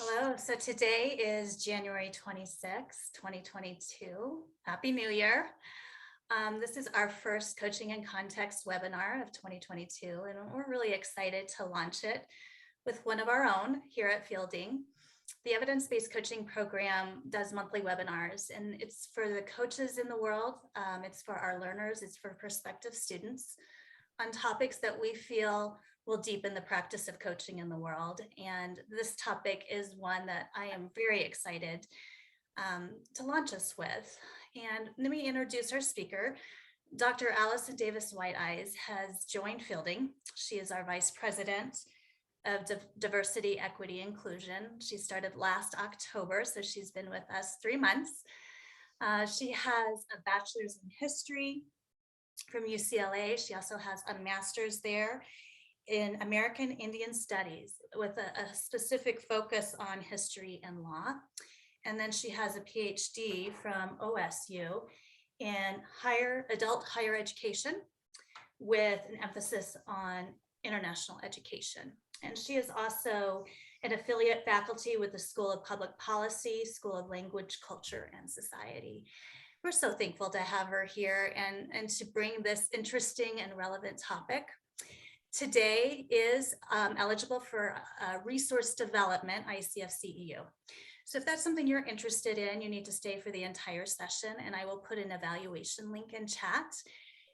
Hello, so today is January 26th, 2022. Happy New Year. This is our first Coaching in Context webinar of 2022, and we're really excited to launch it with one of our own here at Fielding. The evidence-based coaching program does monthly webinars, and it's for the coaches in the world. It's for our learners, it's for prospective students on topics that we feel will deepen the practice of coaching in the world. And this topic is one that I am very excited to launch us with. And let me introduce our speaker. Dr. Allison Davis White-Eyes has joined Fielding. She is our Vice President of Diversity, Equity, Inclusion. She started last October, so she's been with us 3 months. She has a bachelor's in history from UCLA. She also has a master's there in American Indian Studies with a specific focus on history and law. And then she has a PhD from OSU in adult higher education with an emphasis on international education. And she is also an affiliate faculty with the School of Public Policy, School of Language, Culture, and Society. We're so thankful to have her here and to bring this interesting and relevant topic. Today is eligible for resource development, ICF-CEU. So if that's something you're interested in, you need to stay for the entire session, and I will put an evaluation link in chat,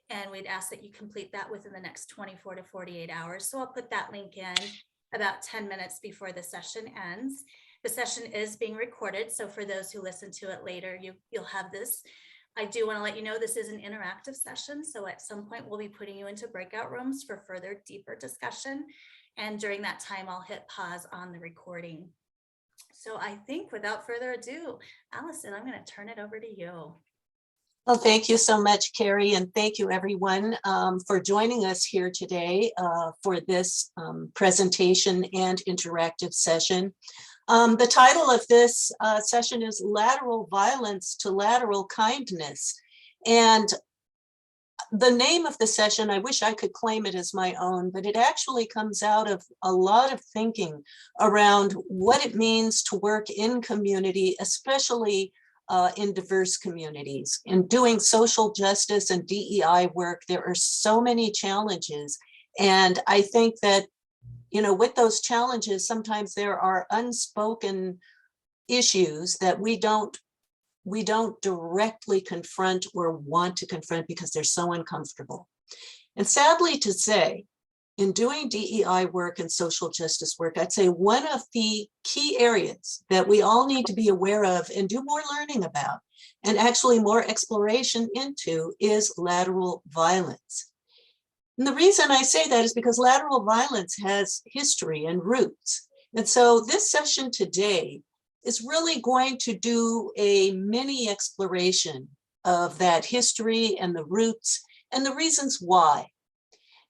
and we'd ask that you complete that within the next 24 to 48 hours. So I'll put that link in about 10 minutes before the session ends. The session is being recorded, so for those who listen to it later, you'll have this. I do want to let you know this is an interactive session, so at some point we'll be putting you into breakout rooms for further deeper discussion. And during that time, I'll hit pause on the recording. So I think without further ado, Allison, I'm going to turn it over to you. Well, thank you so much, Carrie, and thank you everyone for joining us here today for this presentation and interactive session. The title of this session is Lateral Violence to Lateral Kindness. And the name of the session, I wish I could claim it as my own, but it actually comes out of a lot of thinking around what it means to work in community, especially in diverse communities. In doing social justice and DEI work, there are so many challenges. And I think that with those challenges, sometimes there are unspoken issues that we don't directly confront or want to confront because they're so uncomfortable. And sadly to say, in doing DEI work and social justice work, I'd say one of the key areas that we all need to be aware of and do more learning about, and actually more exploration into, is lateral violence. And the reason I say that is because lateral violence has history and roots. And so this session today is really going to do a mini exploration of that history and the roots and the reasons why.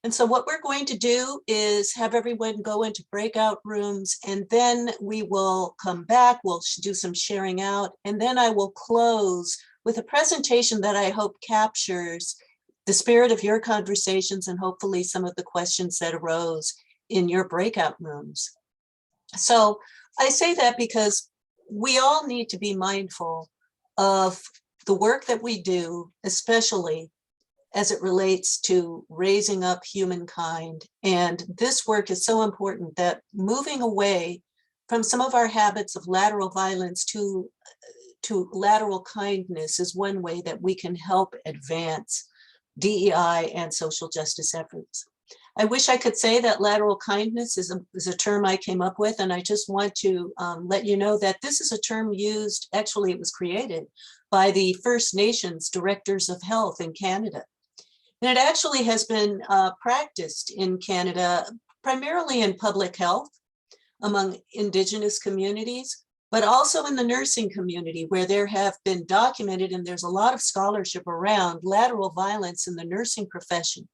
And so what we're going to do is have everyone go into breakout rooms, and then we will come back, we'll do some sharing out, and then I will close with a presentation that I hope captures the spirit of your conversations and hopefully some of the questions that arose in your breakout rooms. So I say that because we all need to be mindful of the work that we do, especially as it relates to raising up humankind. And this work is so important that moving away from some of our habits of lateral violence to lateral kindness is one way that we can help advance DEI and social justice efforts. I wish I could say that lateral kindness is a term I came up with, and I just want to let you know that this is a term used, actually it was created by the First Nations Directors of Health in Canada. And it actually has been practiced in Canada, primarily in public health among Indigenous communities, but also in the nursing community, where there have been documented, and there's a lot of scholarship around lateral violence in the nursing profession.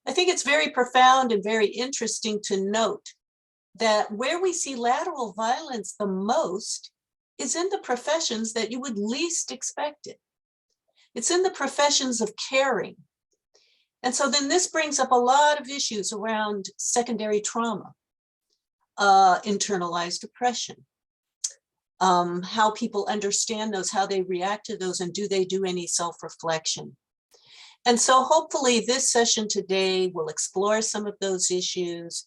I think it's very profound and very interesting to note that where we see lateral violence the most is in the professions that you would least expect it. It's in the professions of caring. And so then this brings up a lot of issues around secondary trauma, internalized oppression, how people understand those, how they react to those, and do they do any self-reflection? And so hopefully this session today will explore some of those issues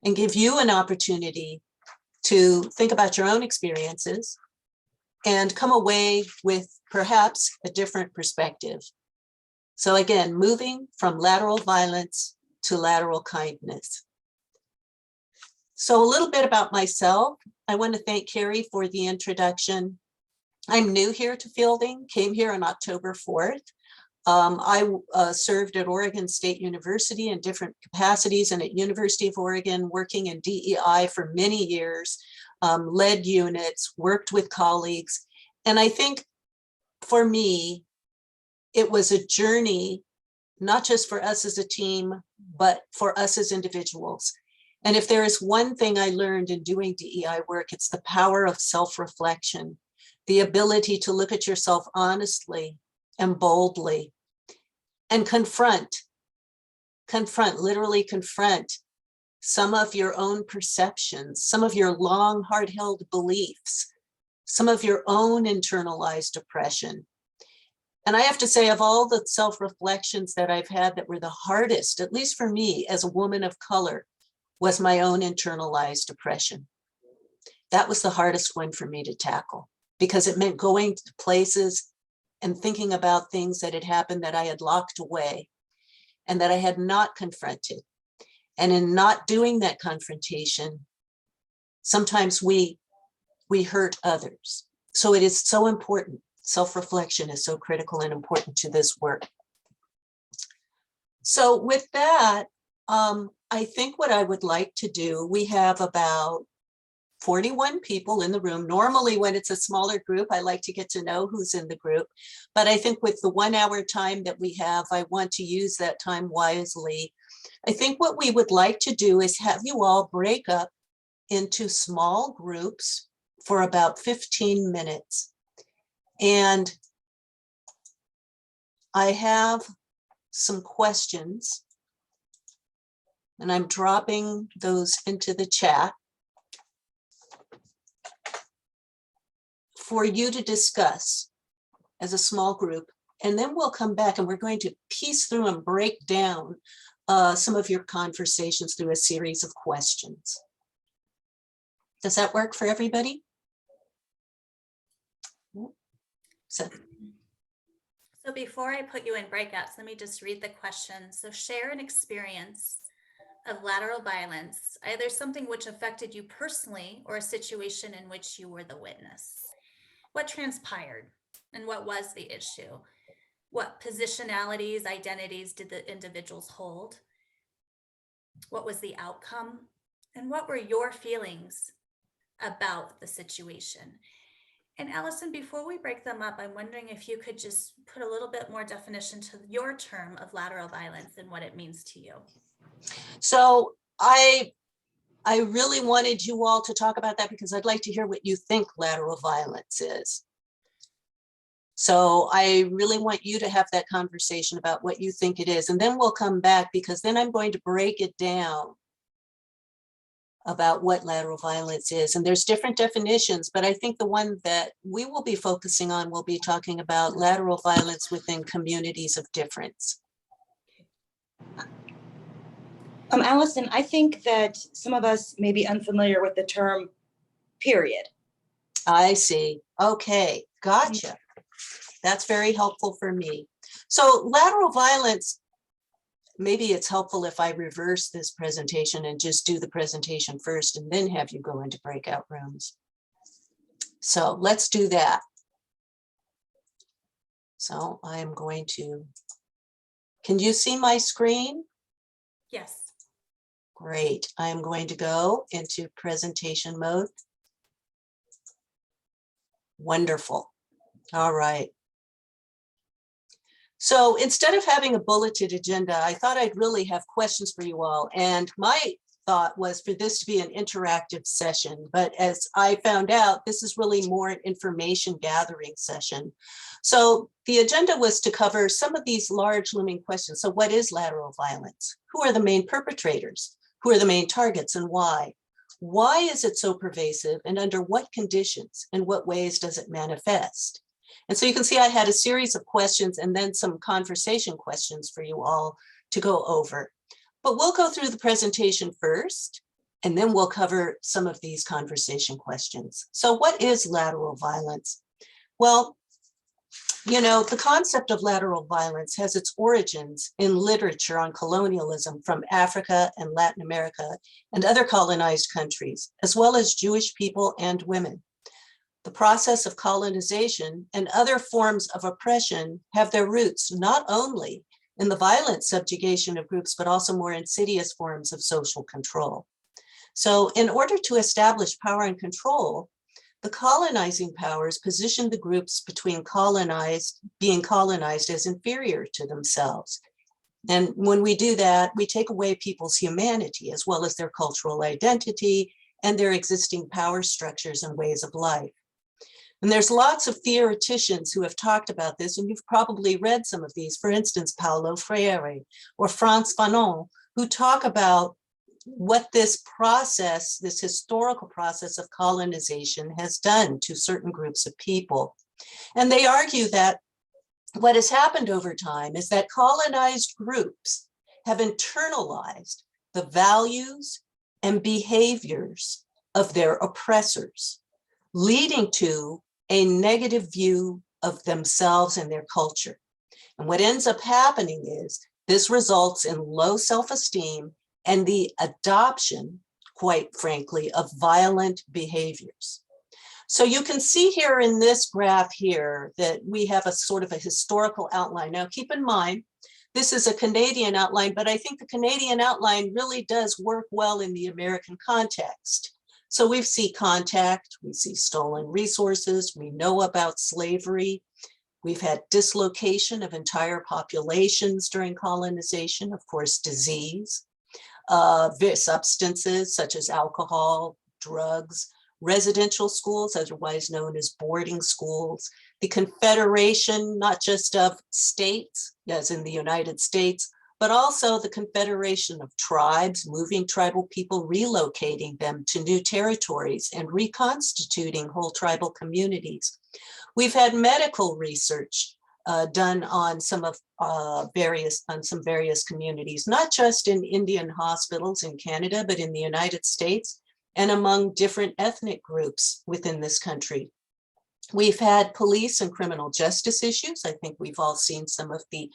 and give you an opportunity to think about your own experiences and come away with perhaps a different perspective. So again, moving from lateral violence to lateral kindness. So a little bit about myself. I want to thank Carrie for the introduction. I'm new here to Fielding, came here on October 4th. I served at Oregon State University in different capacities and at University of Oregon, working in DEI for many years, led units, worked with colleagues. And I think for me, it was a journey, not just for us as a team, but for us as individuals. And if there is one thing I learned in doing DEI work, it's the power of self-reflection, the ability to look at yourself honestly and boldly and confront, literally confront some of your own perceptions, some of your long, hard-held beliefs, some of your own internalized oppression. And I have to say, of all the self-reflections that I've had that were the hardest, at least for me as a woman of color, was my own internalized oppression. That was the hardest one for me to tackle because it meant going to places and thinking about things that had happened that I had locked away and that I had not confronted. And in not doing that confrontation, sometimes we hurt others. So it is so important. Self-reflection is so critical and important to this work. So with that, I think what I would like to do, we have about 41 people in the room. Normally when it's a smaller group, I like to get to know who's in the group. But I think with the 1 hour time that we have, I want to use that time wisely. I think what we would like to do is have you all break up into small groups for about 15 minutes. And I have some questions, and I'm dropping those into the chat for you to discuss as a small group. And then we'll come back and we're going to piece through and break down some of your conversations through a series of questions. Does that work for everybody? So before I put you in breakouts, let me just read the question. So share an experience of lateral violence, either something which affected you personally or a situation in which you were the witness. What transpired and what was the issue? What positionalities, identities did the individuals hold? What was the outcome? And what were your feelings about the situation? And Allison, before we break them up, I'm wondering if you could just put a little bit more definition to your term of lateral violence and what it means to you. So I really wanted you all to talk about that because I'd like to hear what you think lateral violence is. So I really want you to have that conversation about what you think it is. And then we'll come back because then I'm going to break it down about what lateral violence is. And there's different definitions, but I think the one that we will be focusing on will be talking about lateral violence within communities of difference. Allison, I think that some of us may be unfamiliar with the term period. I see. Okay, gotcha. That's very helpful for me. So lateral violence, maybe it's helpful if I reverse this presentation and just do the presentation first and then have you go into breakout rooms. So let's do that. So I'm going to, can you see my screen? Yes. Great. I'm going to go into presentation mode. Wonderful. All right. So instead of having a bulleted agenda, I thought I'd really have questions for you all. And my thought was for this to be an interactive session. But as I found out, this is really more an information gathering session. So the agenda was to cover some of these large looming questions. So what is lateral violence? Who are the main perpetrators? Who are the main targets and why? Why is it so pervasive, and under what conditions and what ways does it manifest? And so you can see I had a series of questions and then some conversation questions for you all to go over. But we'll go through the presentation first, and then we'll cover some of these conversation questions. So what is lateral violence? Well, you know, the concept of lateral violence has its origins in literature on colonialism from Africa and Latin America and other colonized countries, as well as Jewish people and women. The process of colonization and other forms of oppression have their roots not only in the violent subjugation of groups, but also more insidious forms of social control. So in order to establish power and control, the colonizing powers position the groups between being colonized as inferior to themselves. And when we do that, we take away people's humanity as well as their cultural identity and their existing power structures and ways of life. And there's lots of theoreticians who have talked about this, and you've probably read some of these, for instance, Paulo Freire or Frantz Fanon, who talk about what this process, this historical process of colonization has done to certain groups of people. And they argue that what has happened over time is that colonized groups have internalized the values and behaviors of their oppressors, leading to a negative view of themselves and their culture. And what ends up happening is this results in low self-esteem and the adoption, quite frankly, of violent behaviors. So you can see here in this graph here that we have a sort of a historical outline. Now, keep in mind, this is a Canadian outline, but I think the Canadian outline really does work well in the American context. So we see contact, we see stolen resources, we know about slavery. We've had dislocation of entire populations during colonization, of course, disease, substances such as alcohol, drugs, residential schools, otherwise known as boarding schools, the confederation, not just of states, as in the United States, but also the confederation of tribes, moving tribal people, relocating them to new territories and reconstituting whole tribal communities. We've had medical research done on some various communities, not just in Indian hospitals in Canada, but in the United States and among different ethnic groups within this country. We've had police and criminal justice issues. I think we've all seen some of the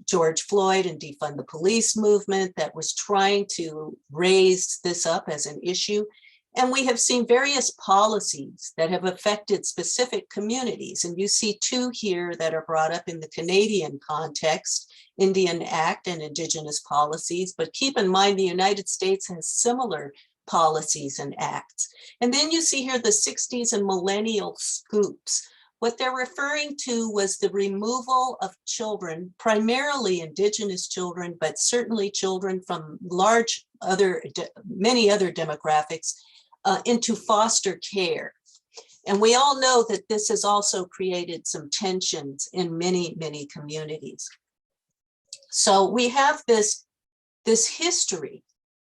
George Floyd and defund the police movement that was trying to raise this up as an issue. And we have seen various policies that have affected specific communities. And you see two here that are brought up in the Canadian context, Indian Act and Indigenous policies. But keep in mind, the United States has similar policies and acts. And then you see here the 60s and millennial scoops. What they're referring to was the removal of children, primarily Indigenous children, but certainly children from many other demographics, into foster care. And we all know that this has also created some tensions in many, many communities. So we have this history,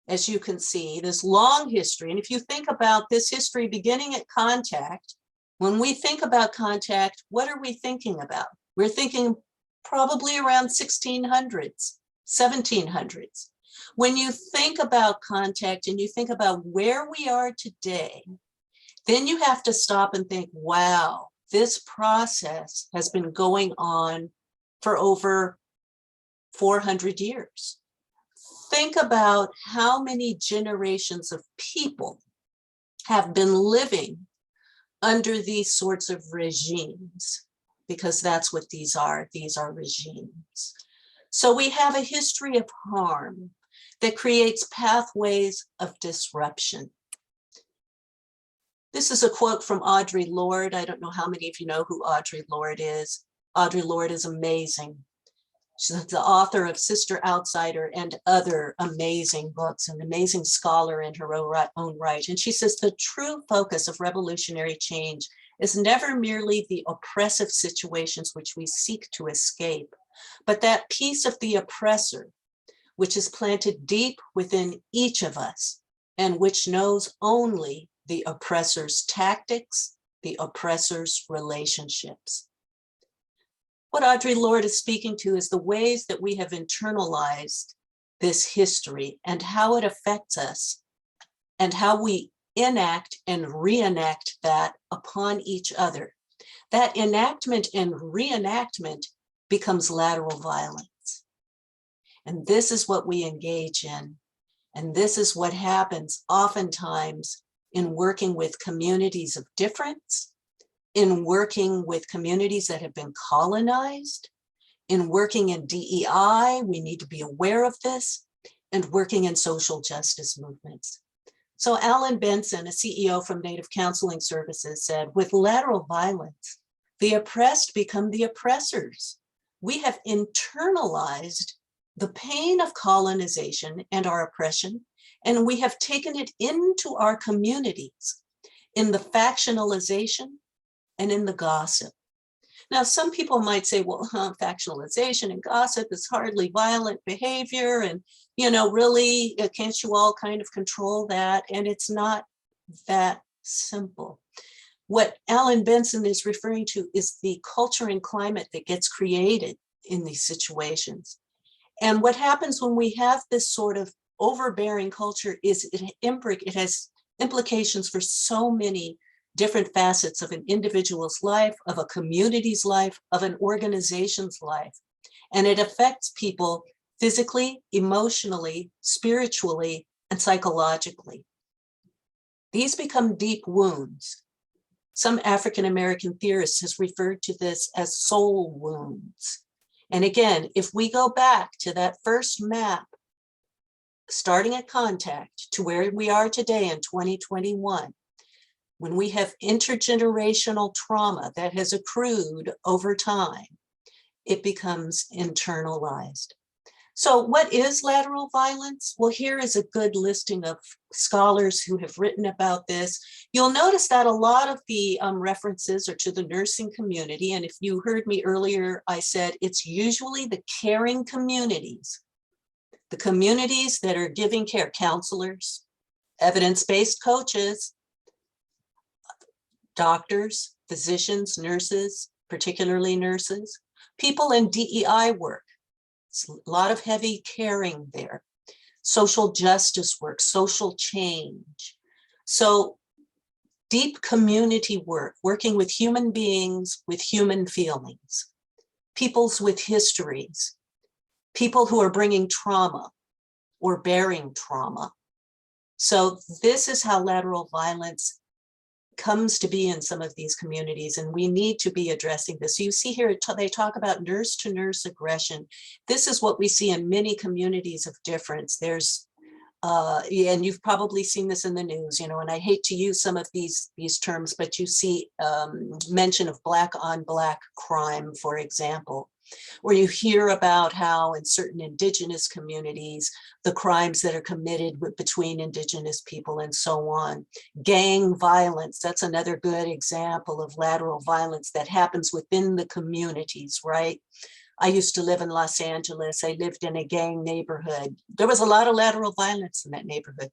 as you can see, this long history. And if you think about this history beginning at contact, when we think about contact, what are we thinking about? We're thinking probably around 1600s, 1700s. When you think about contact and you think about where we are today, then you have to stop and think, wow, this process has been going on for over 400 years. Think about how many generations of people have been living under these sorts of regimes, because that's what these are regimes. So we have a history of harm that creates pathways of disruption. This is a quote from Audre Lorde. I don't know how many of you know who Audre Lorde is. Audre Lorde is amazing. She's the author of Sister Outsider and other amazing books, an amazing scholar in her own right. And she says the true focus of revolutionary change is never merely the oppressive situations which we seek to escape, but that piece of the oppressor which is planted deep within each of us and which knows only the oppressor's tactics, the oppressor's relationships. What Audre Lorde is speaking to is the ways that we have internalized this history and how it affects us and how we enact and reenact that upon each other. That enactment and reenactment becomes lateral violence. And this is what we engage in. And this is what happens oftentimes in working with communities of difference, in working with communities that have been colonized, in working in DEI, we need to be aware of this, and working in social justice movements. So Alan Benson, a CEO from Native Counseling Services, said, with lateral violence, the oppressed become the oppressors. We have internalized the pain of colonization and our oppression, and we have taken it into our communities in the factionalization and in the gossip. Now, some people might say, well, factionalization and gossip is hardly violent behavior, and, really, can't you all kind of control that? And it's not that simple. What Alan Benson is referring to is the culture and climate that gets created in these situations. And what happens when we have this sort of overbearing culture is it has implications for so many different facets of an individual's life, of a community's life, of an organization's life. And it affects people physically, emotionally, spiritually, and psychologically. These become deep wounds. Some African-American theorists has referred to this as soul wounds. And again, if we go back to that first map, starting at contact to where we are today in 2021, when we have intergenerational trauma that has accrued over time, it becomes internalized. So what is lateral violence? Well, here is a good listing of scholars who have written about this. You'll notice that a lot of the references are to the nursing community. And if you heard me earlier, I said it's usually the caring communities, the communities that are giving care, counselors, evidence-based coaches, doctors, physicians, nurses, particularly nurses, people in DEI work. It's a lot of heavy caring there. Social justice work, social change. So deep community work, working with human beings with human feelings, peoples with histories, people who are bringing trauma or bearing trauma. So this is how lateral violence comes to be in some of these communities, and we need to be addressing this. You see here, they talk about nurse-to-nurse aggression. This is what we see in many communities of difference. There's, and you've probably seen this in the news, and I hate to use some of these terms, but you see mention of Black on Black crime, for example, where you hear about how in certain Indigenous communities, the crimes that are committed between Indigenous people and so on. Gang violence, that's another good example of lateral violence that happens within the communities, right? I used to live in Los Angeles. I lived in a gang neighborhood. There was a lot of lateral violence in that neighborhood.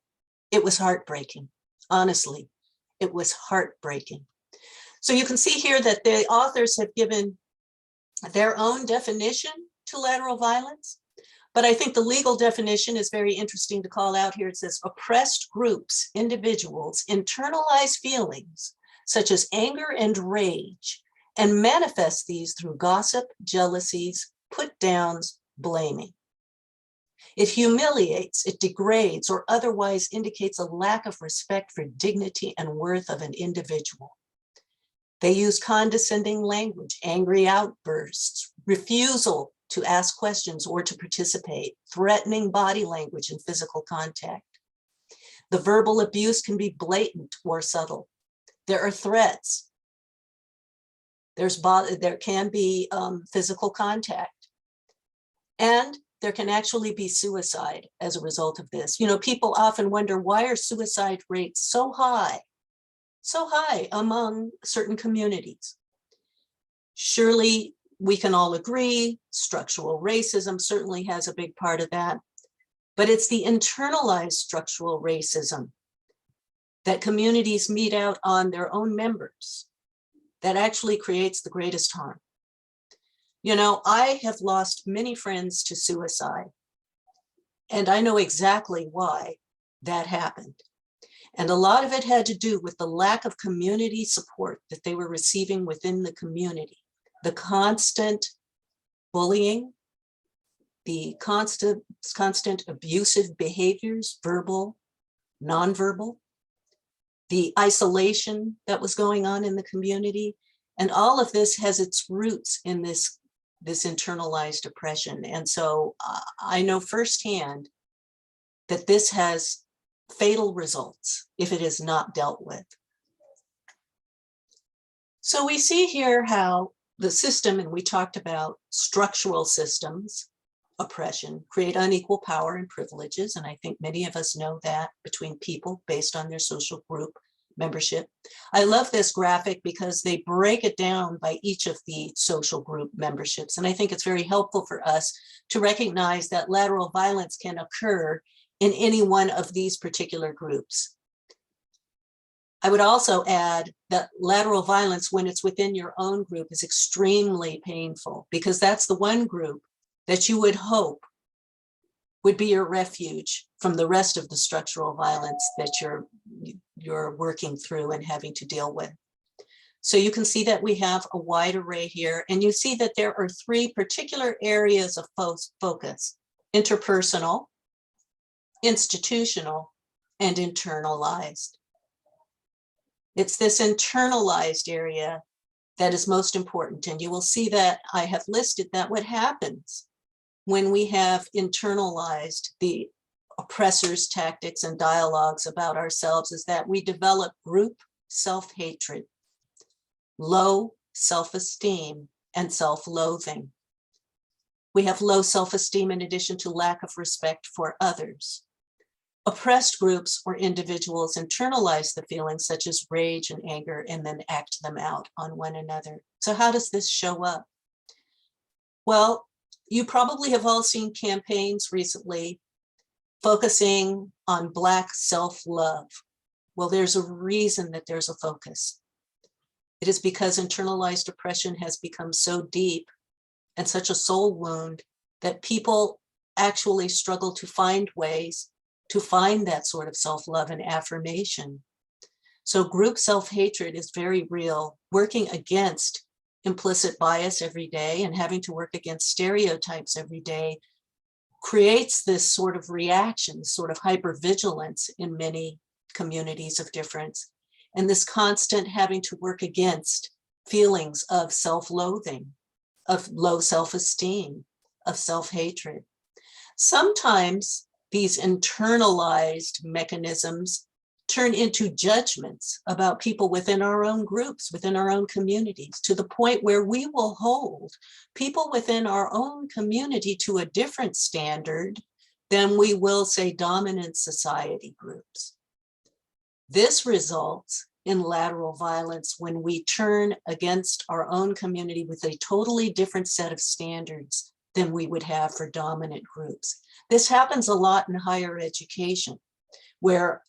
It was heartbreaking, honestly. It was heartbreaking. So you can see here that the authors have given their own definition to lateral violence. But I think the legal definition is very interesting to call out here. It says oppressed groups, individuals, internalize feelings such as anger and rage and manifest these through gossip, jealousies, put downs, blaming. It humiliates, it degrades, or otherwise indicates a lack of respect for dignity and worth of an individual. They use condescending language, angry outbursts, refusal to ask questions or to participate, threatening body language and physical contact. The verbal abuse can be blatant or subtle. There are threats. There can be physical contact. And there can actually be suicide as a result of this. People often wonder, why are suicide rates so high among certain communities? Surely we can all agree structural racism certainly has a big part of that. but it's the internalized structural racism that communities mete out on their own members that actually creates the greatest harm. You know, I have lost many friends to suicide, and I know exactly why that happened. And a lot of it had to do with the lack of community support that they were receiving within the community, the constant bullying, the constant abusive behaviors, verbal, nonverbal, the isolation that was going on in the community. And all of this has its roots in this internalized oppression. And so I know firsthand that this has fatal results if it is not dealt with. So we see here how the system, and we talked about structural systems, oppression, create unequal power and privileges. And I think many of us know that between people based on their social group membership. I love this graphic because they break it down by each of the social group memberships. And I think it's very helpful for us to recognize that lateral violence can occur in any one of these particular groups. I would also add that lateral violence, when it's within your own group, is extremely painful, because that's the one group that you would hope would be your refuge from the rest of the structural violence that you're working through and having to deal with. So you can see that we have a wide array here, and you see that there are three particular areas of focus: interpersonal, institutional, and internalized. It's this internalized area that is most important. And you will see that I have listed that what happens when we have internalized the oppressor's tactics and dialogues about ourselves is that we develop group self-hatred, low self-esteem, and self-loathing. We have low self-esteem in addition to lack of respect for others. Oppressed groups or individuals internalize the feelings such as rage and anger and then act them out on one another. So how does this show up? Well, you probably have all seen campaigns recently focusing on Black self-love. Well, there's a reason that there's a focus. It is because internalized oppression has become so deep and such a soul wound that people actually struggle to find ways to find that sort of self-love and affirmation. So group self-hatred is very real, working against implicit bias every day and having to work against stereotypes every day creates this sort of reaction, sort of hypervigilance in many communities of difference. And this constant having to work against feelings of self-loathing, of low self-esteem, of self-hatred. Sometimes these internalized mechanisms turn into judgments about people within our own groups, within our own communities, to the point where we will hold people within our own community to a different standard than we will, say, dominant society groups. This results in lateral violence when we turn against our own community with a totally different set of standards than we would have for dominant groups. This happens a lot in higher education, where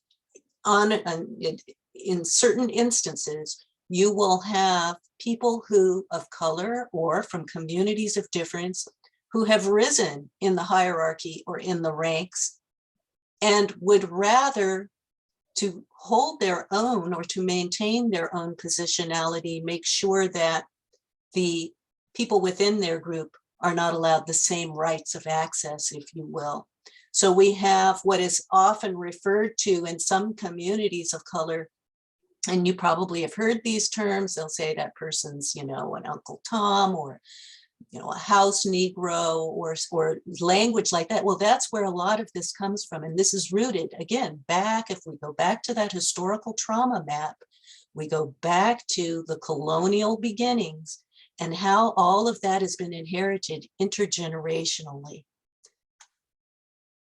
in certain instances, you will have people of color or from communities of difference who have risen in the hierarchy or in the ranks and would rather to hold their own or to maintain their own positionality, make sure that the people within their group are not allowed the same rights of access, if you will. So we have what is often referred to in some communities of color, and you probably have heard these terms. They'll say that person's, an Uncle Tom or, a house Negro or language like that. Well, that's where a lot of this comes from. And this is rooted, again, if we go back to that historical trauma map, we go back to the colonial beginnings and how all of that has been inherited intergenerationally.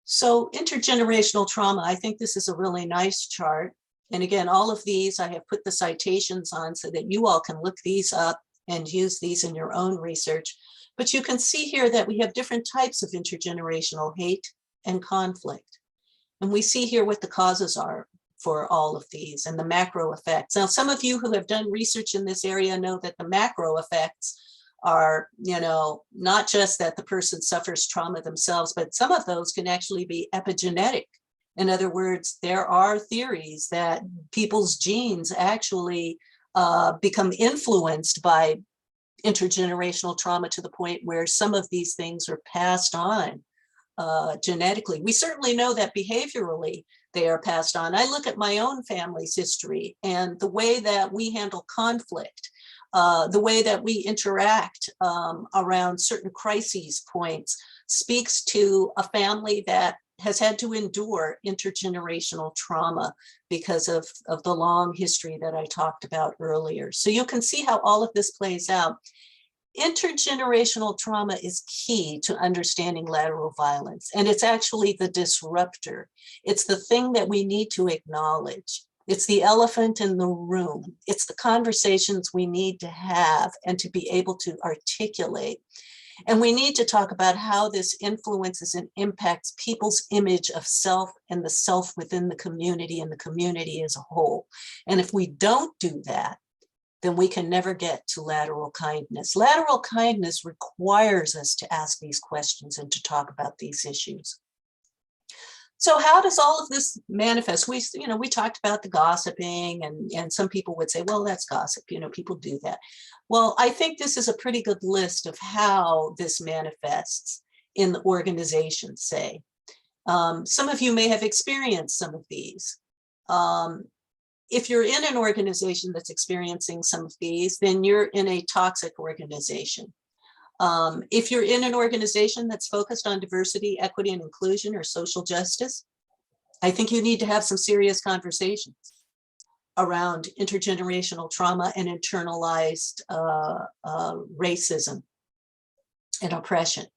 So intergenerational trauma, I think this is a really nice chart. And again, all of these, I have put the citations on so that you all can look these up and use these in your own research. But you can see here that we have different types of intergenerational hate and conflict. And we see here what the causes are for all of these and the macro effects. Now, some of you who have done research in this area know that the macro effects are, not just that the person suffers trauma themselves, but some of those can actually be epigenetic. In other words, there are theories that people's genes actually become influenced by intergenerational trauma to the point where some of these things are passed on genetically. We certainly know that behaviorally they are passed on. I look at my own family's history and the way that we handle conflict, the way that we interact around certain crises points speaks to a family that has had to endure intergenerational trauma because of the long history that I talked about earlier. So you can see how all of this plays out. Intergenerational trauma is key to understanding lateral violence, and it's actually the disruptor. It's the thing that we need to acknowledge. It's the elephant in the room. It's the conversations we need to have and to be able to articulate. And we need to talk about how this influences and impacts people's image of self and the self within the community and the community as a whole. And if we don't do that, then we can never get to lateral kindness. Lateral kindness requires us to ask these questions and to talk about these issues. So how does all of this manifest? We talked about the gossiping, and some people would say, well, that's gossip. People do that. Well, I think this is a pretty good list of how this manifests in the organization, say. Some of you may have experienced some of these. If you're in an organization that's experiencing some of these, then you're in a toxic organization. If you're in an organization that's focused on diversity, equity, and inclusion or social justice, I think you need to have some serious conversations around intergenerational trauma and internalized racism and oppression.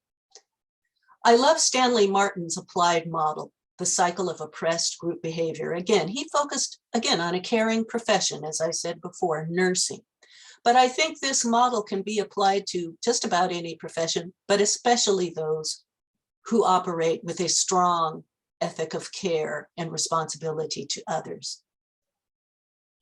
I love Stanley Martin's applied model, the cycle of oppressed group behavior. Again, he focused, on a caring profession, as I said before, nursing. But I think this model can be applied to just about any profession, but especially those who operate with a strong ethic of care and responsibility to others.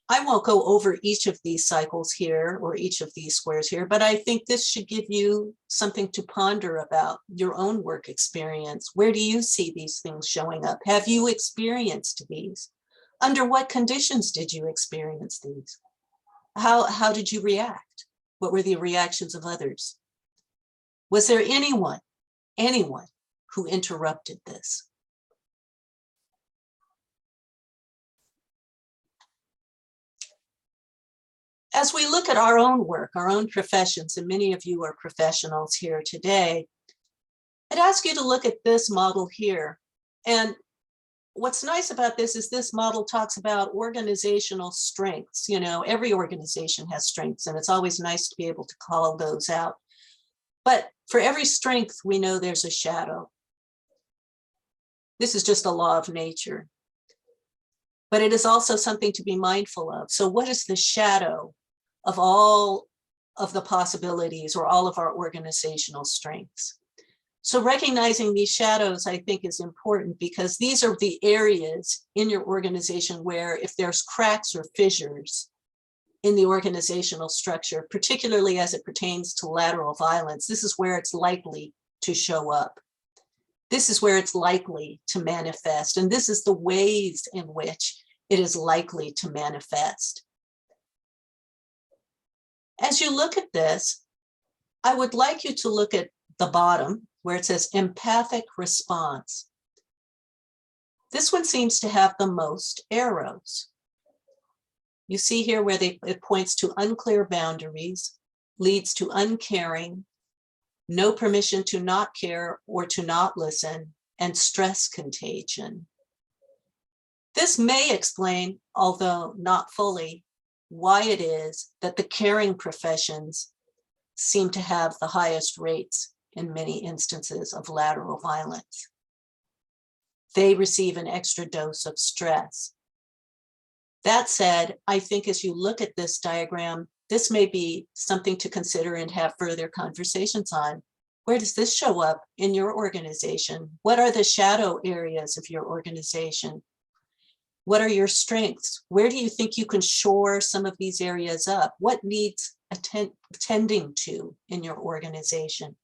I won't go over each of these cycles here or each of these squares here, but I think this should give you something to ponder about your own work experience. Where do you see these things showing up? Have you experienced these? Under what conditions did you experience these? How did you react? What were the reactions of others? Was there anyone who interrupted this? As we look at our own work, our own professions, and many of you are professionals here today, I'd ask you to look at this model here. And what's nice about this is this model talks about organizational strengths. Every organization has strengths, and it's always nice to be able to call those out. But for every strength, we know there's a shadow. This is just a law of nature. But it is also something to be mindful of. So what is the shadow of all of the possibilities or all of our organizational strengths? So recognizing these shadows, I think, is important because these are the areas in your organization where if there's cracks or fissures in the organizational structure, particularly as it pertains to lateral violence, this is where it's likely to show up. This is where it's likely to manifest. And this is the ways in which it is likely to manifest. As you look at this, I would like you to look at the bottom where it says empathic response. This one seems to have the most arrows. You see here where it points to unclear boundaries, leads to uncaring, no permission to not care or to not listen, and stress contagion. This may explain, although not fully, why it is that the caring professions seem to have the highest rates in many instances of lateral violence. They receive an extra dose of stress. That said, I think as you look at this diagram, this may be something to consider and have further conversations on. Where does this show up in your organization? What are the shadow areas of your organization? What are your strengths? Where do you think you can shore some of these areas up? What needs attending to in your organization?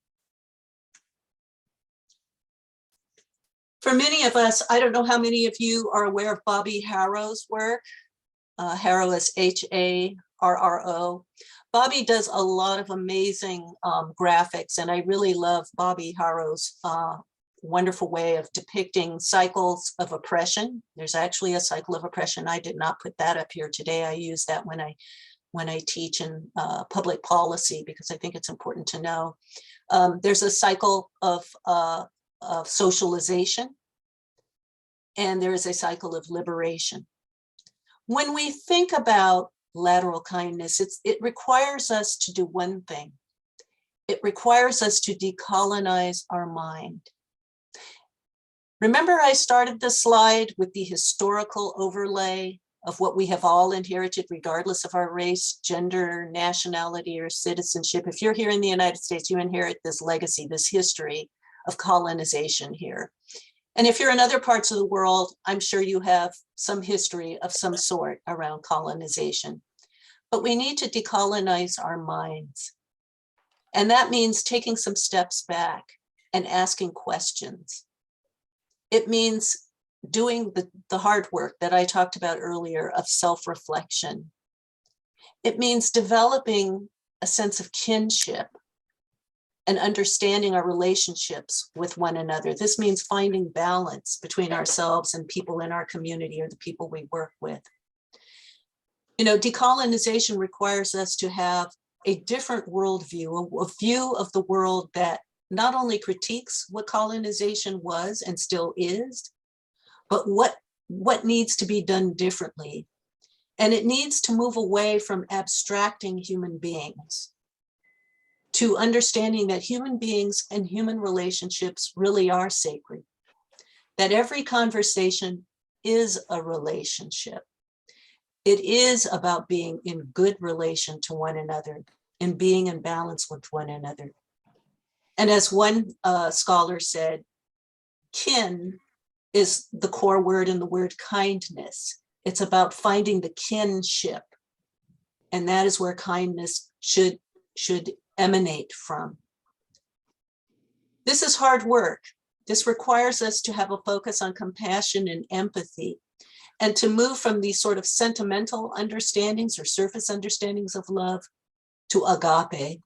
For many of us, I don't know how many of you are aware of Bobby Harrow's work. Harrow is Harro. Bobby does a lot of amazing graphics, and I really love Bobby Harrow's wonderful way of depicting cycles of oppression. There's actually a cycle of oppression. I did not put that up here today. I use that when I teach in public policy, because I think it's important to know. There's a cycle of socialization, and there is a cycle of liberation. When we think about lateral kindness, it requires us to do one thing. It requires us to decolonize our mind. Remember, I started the slide with the historical overlay of what we have all inherited, regardless of our race, gender, nationality, or citizenship. If you're here in the United States, you inherit this legacy, this history of colonization here. And if you're in other parts of the world, I'm sure you have some history of some sort around colonization. But we need to decolonize our minds. And that means taking some steps back and asking questions. It means doing the hard work that I talked about earlier of self-reflection. It means developing a sense of kinship and understanding our relationships with one another. This means finding balance between ourselves and people in our community or the people we work with. You know, decolonization requires us to have a different worldview, a view of the world that not only critiques what colonization was and still is, but what needs to be done differently. And it needs to move away from abstracting human beings to understanding that human beings and human relationships really are sacred, that every conversation is a relationship. It is about being in good relation to one another and being in balance with one another. And as one scholar said, kin is the core word in the word kindness. It's about finding the kinship. And that is where kindness should emanate from. This is hard work. This requires us to have a focus on compassion and empathy, and to move from these sort of sentimental understandings or surface understandings of love to agape,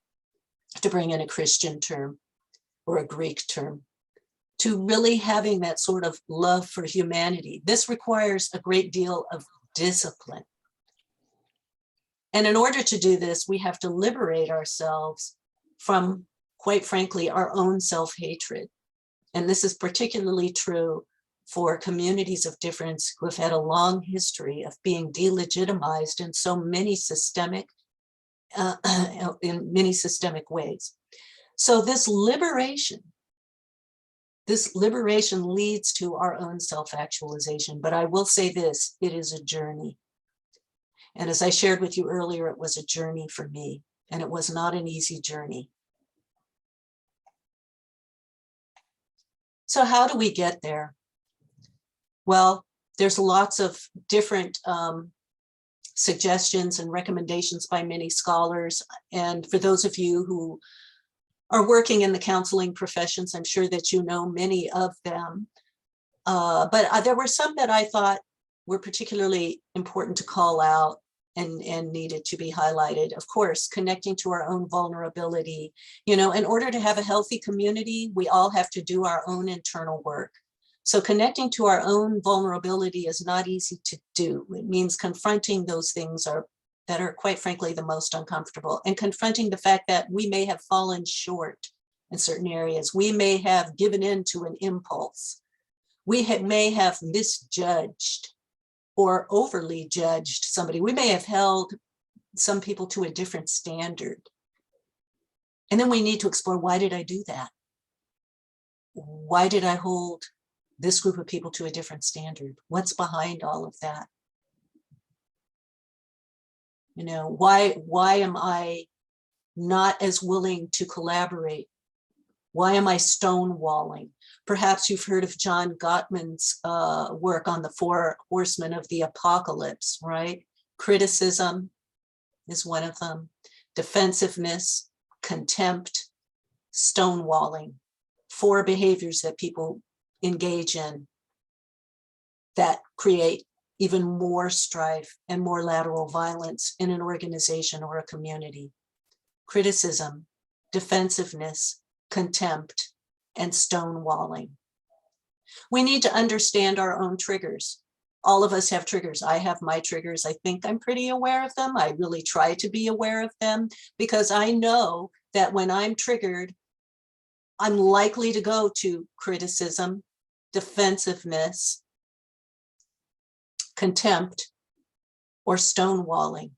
to bring in a Christian term or a Greek term, to really having that sort of love for humanity. This requires a great deal of discipline. And in order to do this, we have to liberate ourselves from, quite frankly, our own self-hatred. And this is particularly true for communities of difference who have had a long history of being delegitimized in so many systemic, ways. So this liberation leads to our own self-actualization. But I will say this, it is a journey. And as I shared with you earlier, it was a journey for me, and it was not an easy journey. So how do we get there? Well, there's lots of different suggestions and recommendations by many scholars. And for those of you who are working in the counseling professions, I'm sure that you know many of them. But there were some that I thought were particularly important to call out and needed to be highlighted. Of course, connecting to our own vulnerability. You know, in order to have a healthy community, we all have to do our own internal work. So connecting to our own vulnerability is not easy to do. It means confronting those things that are quite frankly the most uncomfortable, and confronting the fact that we may have fallen short in certain areas. We may have given in to an impulse. We may have misjudged or overly judged somebody. We may have held some people to a different standard. And then we need to explore, why did I do that? Why did I hold this group of people to a different standard? What's behind all of that? You know, why am I not as willing to collaborate Why am I stonewalling? Perhaps you've heard of John Gottman's work on the 4 horsemen of the apocalypse, right? Criticism is one of them. Defensiveness, contempt, stonewalling. 4 behaviors that people engage in that create even more strife and more lateral violence in an organization or a community. Criticism, defensiveness, contempt, and stonewalling. We need to understand our own triggers. All of us have triggers. I have my triggers. I think I'm pretty aware of them. I really try to be aware of them because I know that when I'm triggered, I'm likely to go to criticism, defensiveness, contempt, or stonewalling.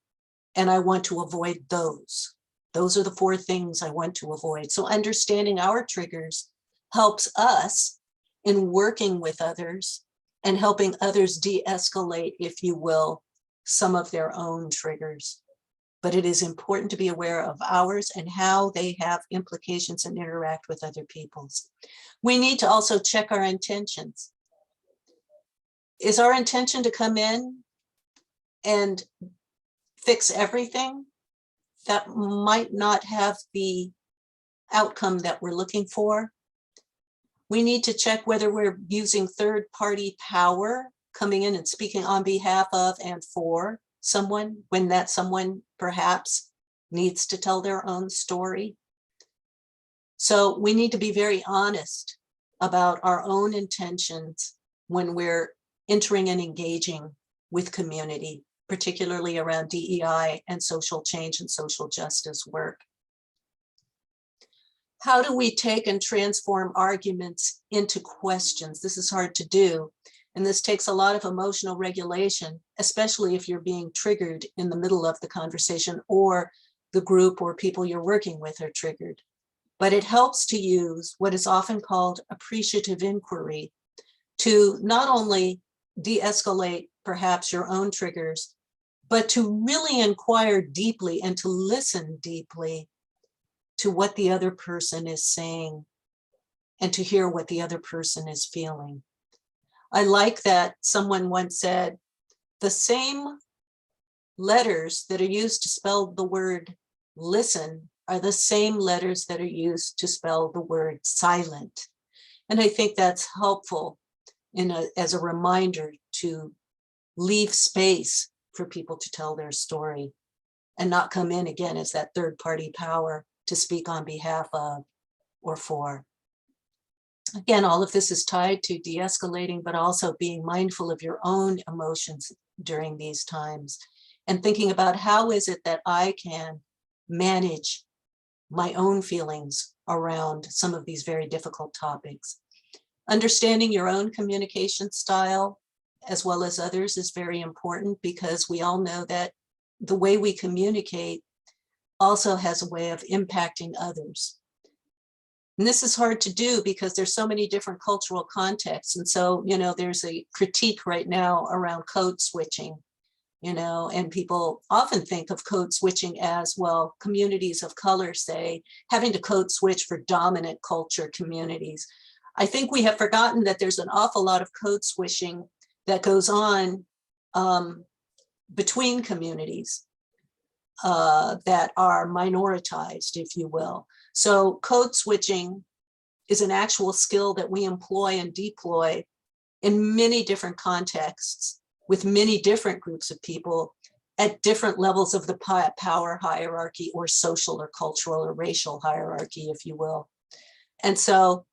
And I want to avoid those. Those are the 4 things I want to avoid. So understanding our triggers helps us in working with others and helping others de-escalate, if you will, some of their own triggers. But it is important to be aware of ours and how they have implications and interact with other people's. We need to also check our intentions. Is our intention to come in and fix everything? That might not have the outcome that we're looking for. We need to check whether we're using third-party power coming in and speaking on behalf of and for someone when that someone perhaps needs to tell their own story. So we need to be very honest about our own intentions when we're entering and engaging with community, particularly around DEI and social change and social justice work. How do we take and transform arguments into questions? This is hard to do, and this takes a lot of emotional regulation, especially if you're being triggered in the middle of the conversation or the group or people you're working with are triggered. But it helps to use what is often called appreciative inquiry to not only de-escalate perhaps your own triggers, but to really inquire deeply and to listen deeply to what the other person is saying and to hear what the other person is feeling. I like that someone once said, the same letters that are used to spell the word listen are the same letters that are used to spell the word silent. And I think that's helpful as a reminder to leave space for people to tell their story and not come in again as that third-party power to speak on behalf of or for. Again, all of this is tied to de-escalating, but also being mindful of your own emotions during these times and thinking about how is it that I can manage my own feelings around some of these very difficult topics. Understanding your own communication style as well as others is very important because we all know that the way we communicate also has a way of impacting others. And this is hard to do because there's so many different cultural contexts. And so, there's a critique right now around code switching, and people often think of code switching as, well, communities of color, say, having to code switch for dominant culture communities. I think we have forgotten that there's an awful lot of code switching that goes on between communities that are minoritized, if you will. So code switching is an actual skill that we employ and deploy in many different contexts with many different groups of people at different levels of the power hierarchy or social or cultural or racial hierarchy, if you will. And so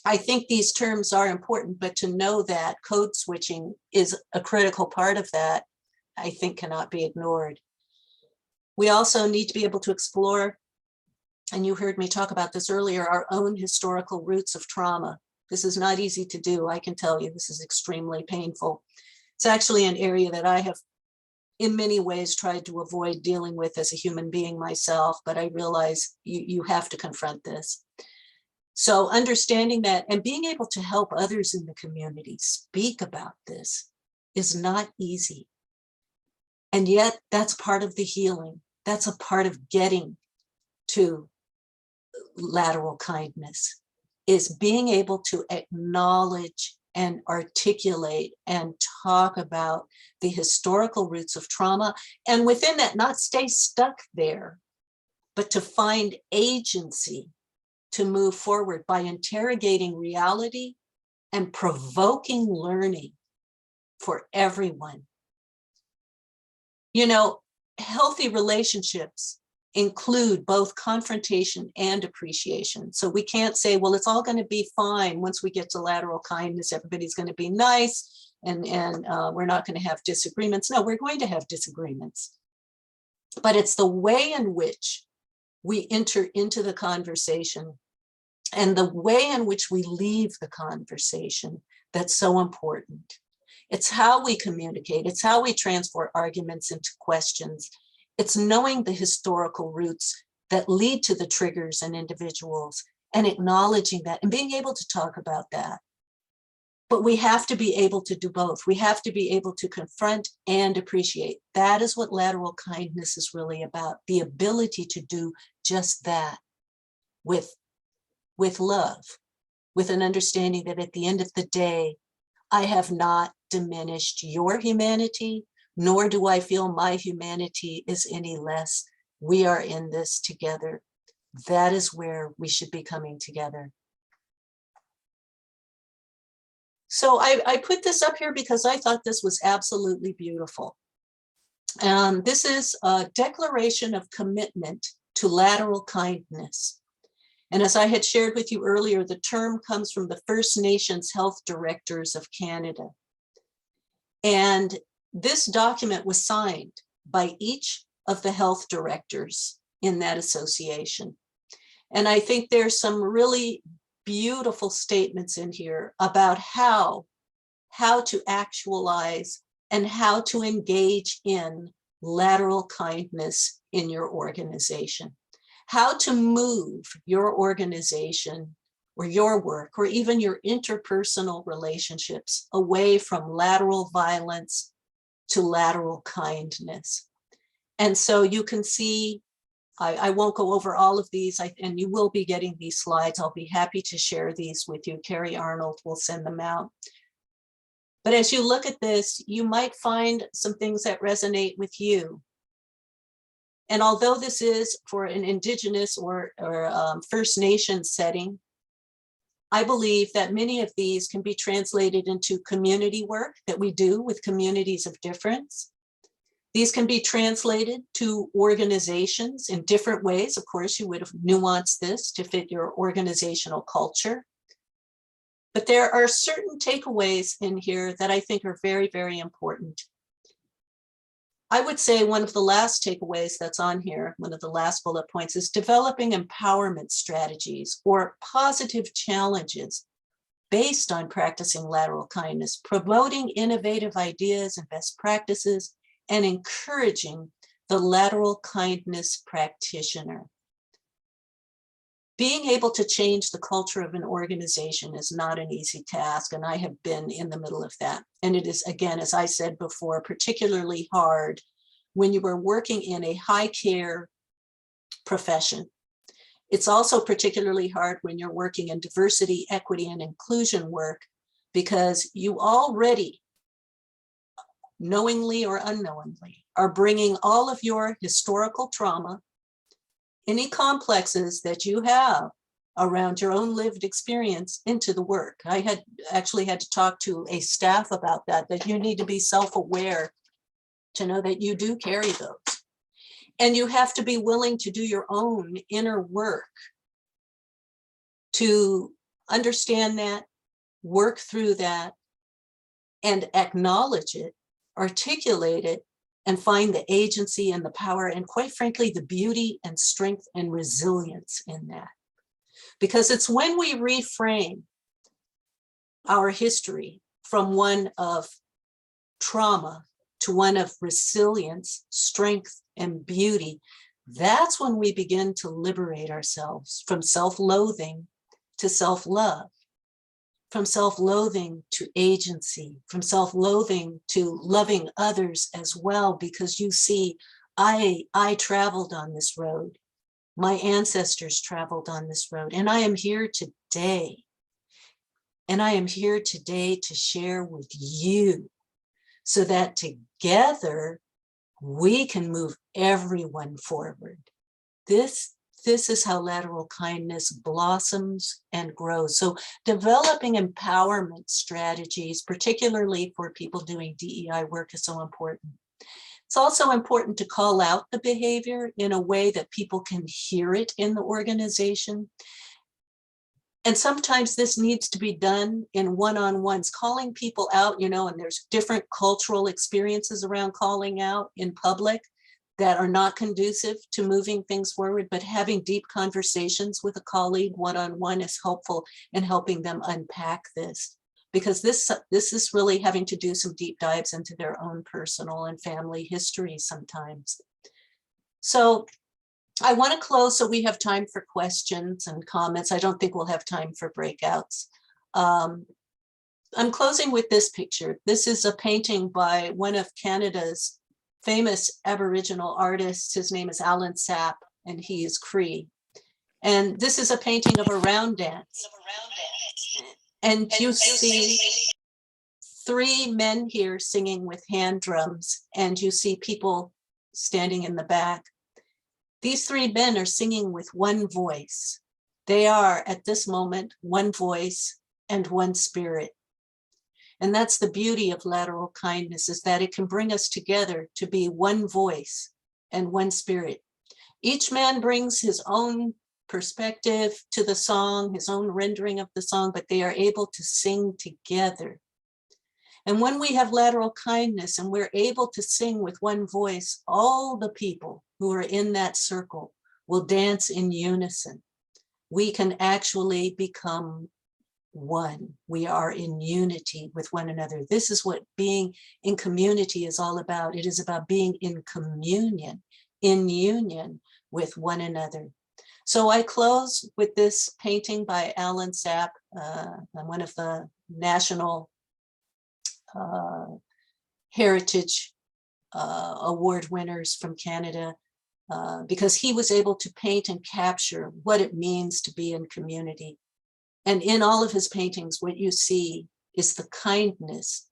I think these terms are important, but to know that code switching is a critical part of that, I think cannot be ignored. We also need to be able to explore, and you heard me talk about this earlier, our own historical roots of trauma. This is not easy to do. I can tell you this is extremely painful. It's actually an area that I have in many ways tried to avoid dealing with as a human being myself, but I realize you have to confront this. So understanding that and being able to help others in the community speak about this is not easy. And yet that's part of the healing. That's a part of getting to lateral kindness is being able to acknowledge and articulate and talk about the historical roots of trauma, and within that, not stay stuck there, but to find agency to move forward by interrogating reality and provoking learning for everyone. You know, healthy relationships include both confrontation and appreciation. So we can't say, well, it's all going to be fine once we get to lateral kindness, everybody's going to be nice, and we're not going to have disagreements. No, we're going to have disagreements. But it's the way in which we enter into the conversation and the way in which we leave the conversation that's so important. It's how we communicate. It's how we transform arguments into questions. It's knowing the historical roots that lead to the triggers in individuals and acknowledging that and being able to talk about that. But we have to be able to do both. We have to be able to confront and appreciate. That is what lateral kindness is really about, the ability to do just that with love, with an understanding that at the end of the day, I have not diminished your humanity, nor do I feel my humanity is any less. We are in this together. That is where we should be coming together. So I put this up here because I thought this was absolutely beautiful. This is a declaration of commitment to lateral kindness. And as I had shared with you earlier, the term comes from the First Nations Health Directors of Canada. And this document was signed by each of the health directors in that association. And I think there's some really beautiful statements in here about how to actualize and how to engage in lateral kindness in your organization, how to move your organization or your work or even your interpersonal relationships away from lateral violence to lateral kindness. And so you can see, I won't go over all of these, and you will be getting these slides. I'll be happy to share these with you. Carrie Arnold will send them out. But as you look at this, you might find some things that resonate with you. And although this is for an Indigenous or First Nation setting, I believe that many of these can be translated into community work that we do with communities of difference. These can be translated to organizations in different ways. Of course, you would have nuanced this to fit your organizational culture. But there are certain takeaways in here that I think are very, very important. I would say one of the last takeaways that's on here, one of the last bullet points, is developing empowerment strategies or positive challenges based on practicing lateral kindness, promoting innovative ideas and best practices, and encouraging the lateral kindness practitioner. Being able to change the culture of an organization is not an easy task, and I have been in the middle of that. And it is, again, as I said before, particularly hard when you are working in a high care profession. It's also particularly hard when you're working in diversity, equity, and inclusion work, because you already, knowingly or unknowingly, are bringing all of your historical trauma, any complexes that you have around your own lived experience into the work. I had actually had to talk to a staff about that you need to be self-aware to know that you do carry those. And you have to be willing to do your own inner work to understand that, work through that, and acknowledge it, articulate it, and find the agency and the power, and quite frankly, the beauty and strength and resilience in that. Because it's when we reframe our history from one of trauma to one of resilience, strength, and beauty, that's when we begin to liberate ourselves from self-loathing to self-love, from self-loathing to agency, from self-loathing to loving others as well, because you see, I traveled on this road My ancestors traveled on this road, and I am here today. And I am here today to share with you so that together we can move everyone forward. This is how lateral kindness blossoms and grows. So developing empowerment strategies, particularly for people doing DEI work, is so important. It's also important to call out the behavior in a way that people can hear it in the organization. And sometimes this needs to be done in one-on-ones, calling people out, and there's different cultural experiences around calling out in public that are not conducive to moving things forward, but having deep conversations with a colleague one-on-one is helpful in helping them unpack this, because this is really having to do some deep dives into their own personal and family history sometimes. So I want to close so we have time for questions and comments. I don't think we'll have time for breakouts. I'm closing with this picture. This is a painting by one of Canada's famous Aboriginal artists. His name is Alan Sapp, and he is Cree. And this is a painting of a round dance. And you see 3 men here singing with hand drums, and you see people standing in the back. These 3 men are singing with one voice. They are, at this moment, one voice and one spirit. And that's the beauty of lateral kindness, is that it can bring us together to be one voice and one spirit. Each man brings his own perspective to the song, his own rendering of the song, but they are able to sing together. And when we have lateral kindness and we're able to sing with one voice, all the people who are in that circle will dance in unison. We can actually become one. We are in unity with one another. This is what being in community is all about. It is about being in communion, in union with one another. So I close with this painting by Alan Sapp, one of the national heritage award winners from Canada, because he was able to paint and capture what it means to be in community. And in all of his paintings, what you see is the kindness,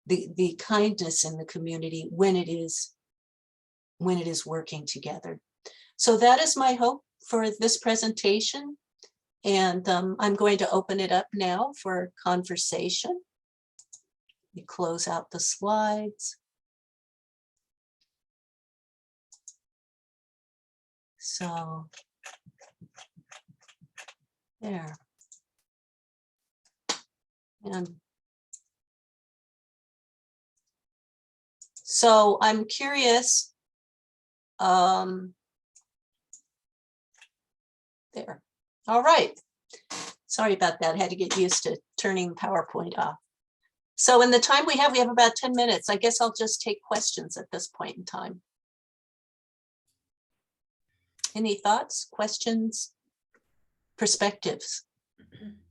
the kindness in the community when it is working together. So that is my hope for this presentation. And I'm going to open it up now for conversation. We close out the slides. So there. And so I'm curious. There. All right. Sorry about that. I had to get used to turning PowerPoint off. So in the time we have about 10 minutes. I guess I'll just take questions at this point in time. Any thoughts, questions, perspectives?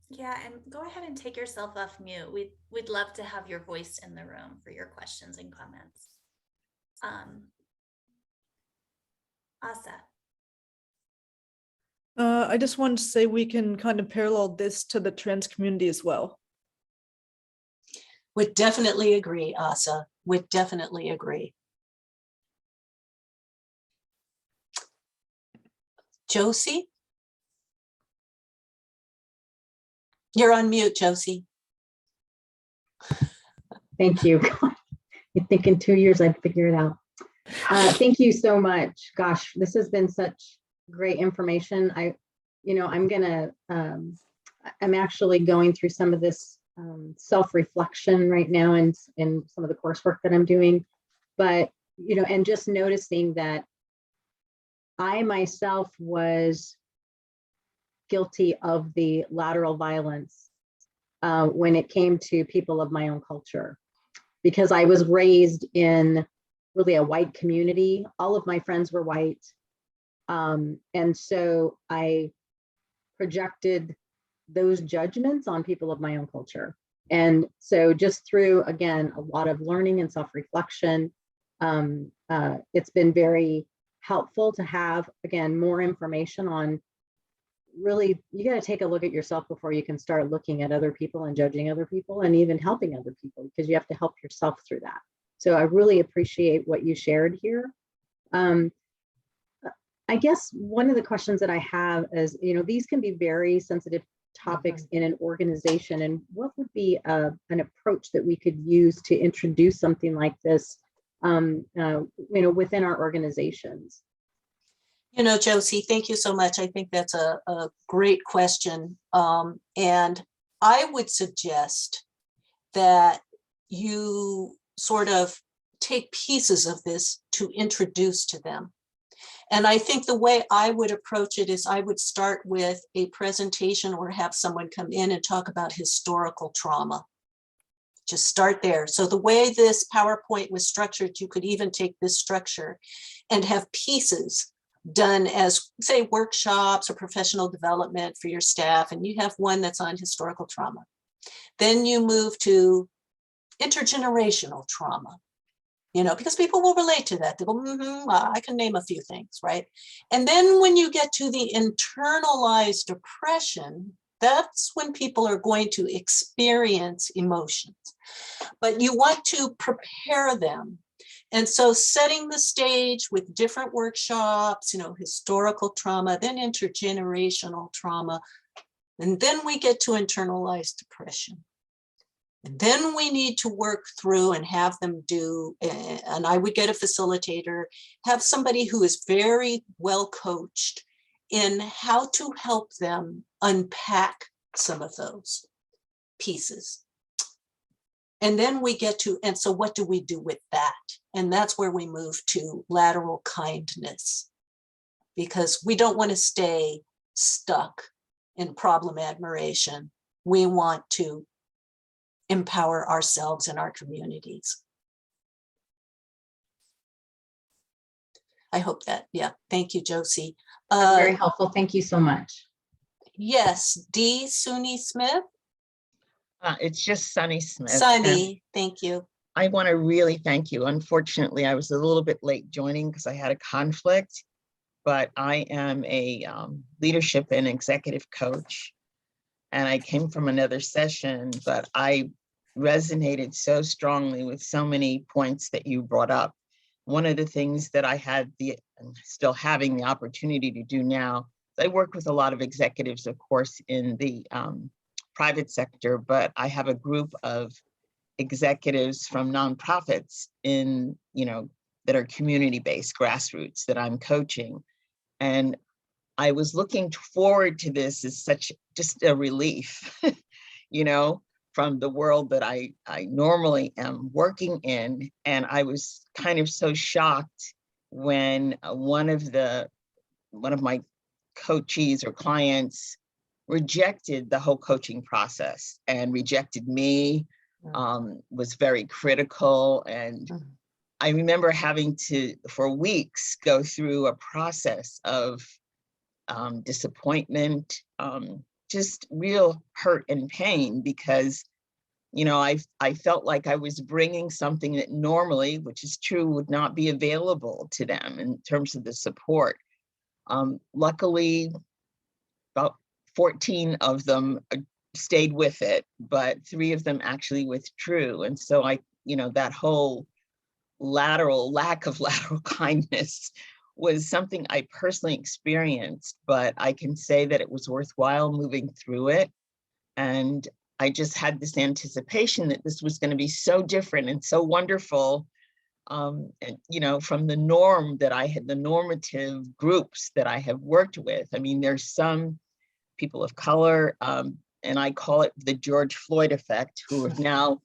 Yeah, and go ahead and take yourself off mute. We'd love to have your voice in the room for your questions and comments. Asa. I just wanted to say we can kind of parallel this to the trans community as well. Would definitely agree, Asa. Would definitely agree. Josie? You're on mute, Josie. Thank you. You think in 2 years I'd figure it out. Thank you so much. Gosh, this has been such great information. I'm actually going through some of this self-reflection right now in some of the coursework that I'm doing, but and just noticing that I myself was guilty of the lateral violence when it came to people of my own culture, because I was raised in really a white community. All of my friends were white. And so I projected those judgments on people of my own culture. And so just through, again, a lot of learning and self-reflection, it's been very helpful to have, again, more information on really, you got to take a look at yourself before you can start looking at other people and judging other people and even helping other people, because you have to help yourself through that. So I really appreciate what you shared here. I guess one of the questions that I have is, these can be very sensitive topics in an organization, and what would be an approach that we could use to introduce something like this, within our organizations? Josie, thank you so much. I think that's a great question. And I would suggest that you sort of take pieces of this to introduce to them. And I think the way I would approach it is I would start with a presentation or have someone come in and talk about historical trauma. Just start there. So the way this PowerPoint was structured, you could even take this structure and have pieces done as, say, workshops or professional development for your staff, and you have one that's on historical trauma. Then you move to intergenerational trauma, because people will relate to that. They go, I can name a few things, right? And then when you get to the internalized depression, that's when people are going to experience emotions. But you want to prepare them. And so setting the stage with different workshops, historical trauma, then intergenerational trauma, and then we get to internalized depression. And then we need to work through and have them do, and I would get a facilitator, have somebody who is very well coached in how to help them unpack some of those pieces. And then we get to, and so what do we do with that? And that's where we move to lateral kindness, because we don't want to stay stuck in problem admiration. We want to empower ourselves and our communities. I hope that, yeah. Thank you, Josie. Very helpful. Thank you so much. Yes, D. Suni Smith. It's just Sunny Smith. Sunny, thank you. I want to really thank you. Unfortunately, I was a little bit late joining because I had a conflict, but I am a leadership and executive coach, and I came from another session, but I resonated so strongly with so many points that you brought up. One of the things that I had still having the opportunity to do now, I work with a lot of executives, of course, in the private sector, but I have a group of executives from nonprofits in, that are community-based, grassroots, that I'm coaching. And I was looking forward to this as just a relief, from the world that I normally am working in. And I was kind of so shocked when one of my coachees or clients rejected the whole coaching process and rejected me, was very critical. And I remember having to, for weeks, go through a process of disappointment, just real hurt and pain, because, I felt like I was bringing something that normally, which is true, would not be available to them in terms of the support. Luckily, about 14 of them stayed with it, but 3 of them actually withdrew. And so that whole lack of lateral kindness was something I personally experienced, but I can say that it was worthwhile moving through it. And I just had this anticipation that this was going to be so different and so wonderful. And, from the norm that I had, the normative groups that I have worked with. I mean, there's some people of color, and I call it the George Floyd effect, who have now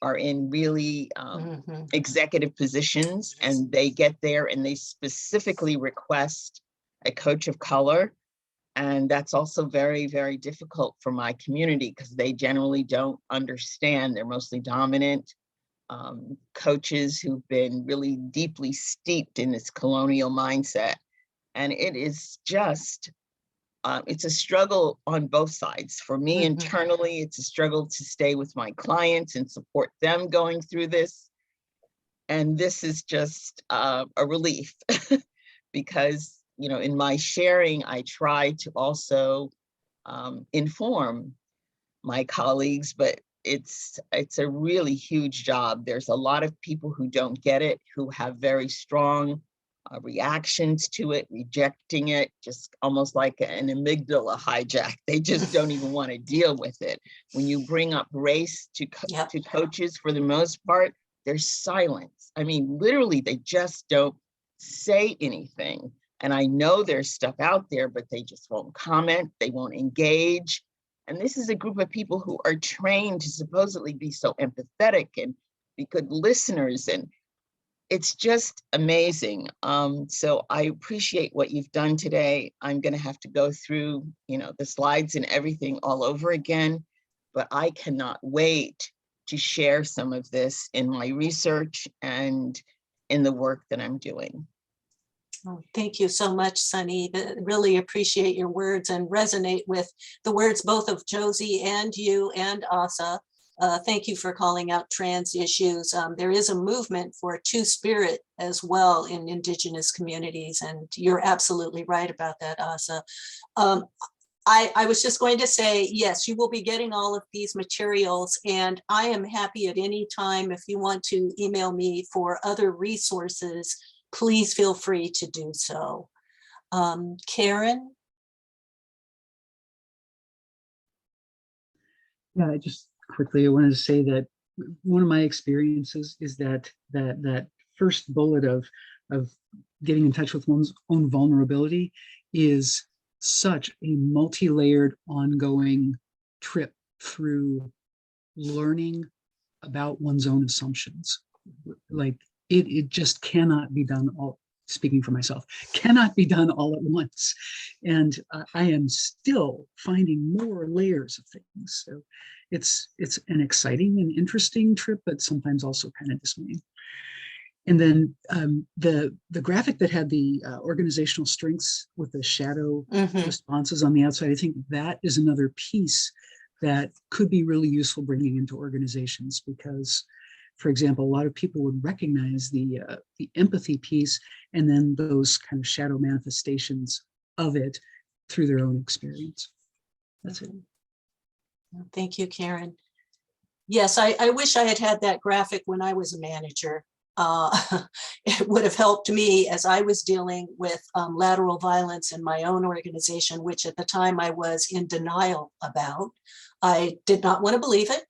are in really executive positions, and they get there and they specifically request a coach of color. And that's also very, very difficult for my community because they generally don't understand. They're mostly dominant coaches who've been really deeply steeped in this colonial mindset. And it is just, it's a struggle on both sides. For me internally, it's a struggle to stay with my clients and support them going through this. And this is just a relief because, you know, in my sharing, I try to also inform my colleagues, but it's a really huge job. There's a lot of people who don't get it, who have very strong reactions to it, rejecting it, just almost like an amygdala hijack. They just don't even want to deal with it. When you bring up race to coaches, for the most part, there's silence. I mean, literally, they just don't say anything. And I know there's stuff out there, but they just won't comment, they won't engage. And this is a group of people who are trained to supposedly be so empathetic and be good listeners. And it's just amazing. So I appreciate what you've done today. I'm going to have to go through, you know, the slides and everything all over again, but I cannot wait to share some of this in my research and in the work that I'm doing. Oh, thank you so much, Sunny. Really appreciate your words and resonate with the words both of Josie and you and Asa. Thank you for calling out trans issues. There is a movement for a two-spirit as well in Indigenous communities, and you're absolutely right about that, Asa. I was just going to say, yes, you will be getting all of these materials, and I am happy at any time if you want to email me for other resources, please feel free to do so. Karen? Yeah, I just quickly wanted to say that one of my experiences is that first bullet of getting in touch with one's own vulnerability is such a multi-layered ongoing trip through learning about one's own assumptions. Like it just cannot be done all, speaking for myself, cannot be done all at once. And I am still finding more layers of things. So it's an exciting and interesting trip, but sometimes also kind of dismaying. And then the graphic that had the organizational strengths with the shadow responses on the outside, I think that is another piece that could be really useful bringing into organizations, because, for example, a lot of people would recognize the empathy piece and then those kind of shadow manifestations of it through their own experience. That's it. Thank you, Karen. Yes, I wish I had had that graphic when I was a manager. It would have helped me as I was dealing with lateral violence in my own organization, which at the time I was in denial about. I did not want to believe it.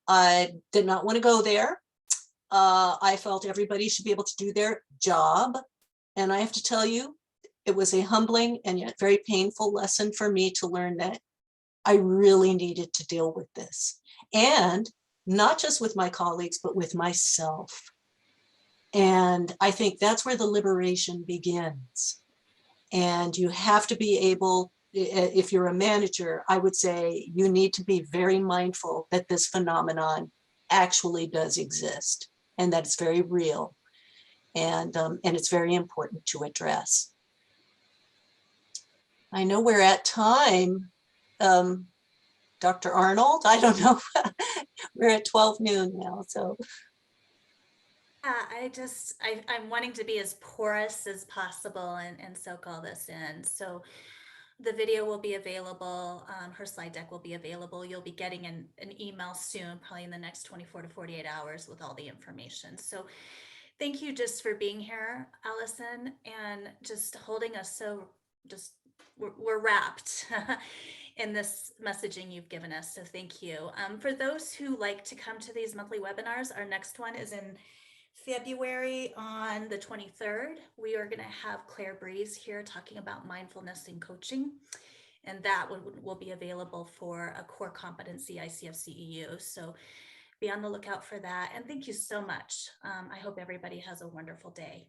I did not want to go there. I felt everybody should be able to do their job. And I have to tell you, it was a humbling and yet very painful lesson for me to learn that I really needed to deal with this. And not just with my colleagues, but with myself. And I think that's where the liberation begins. And you have to be able, if you're a manager, I would say you need to be very mindful that this phenomenon actually does exist and that it's very real, and it's very important to address. I know we're at time. Dr. Arnold, I don't know, we're at 12 noon now, so. I'm wanting to be as porous as possible and soak all this in. So the video will be available. Her slide deck will be available. You'll be getting an email soon, probably in the next 24 to 48 hours with all the information. So thank you just for being here, Allison, and just holding us so we're wrapped in this messaging you've given us. So thank you. For those who like to come to these monthly webinars, our next one is in February on the 23rd. We are going to have Claire Breeze here talking about mindfulness in coaching, and that will be available for a core competency ICF-CEU. So be on the lookout for that. And thank you so much. I hope everybody has a wonderful day.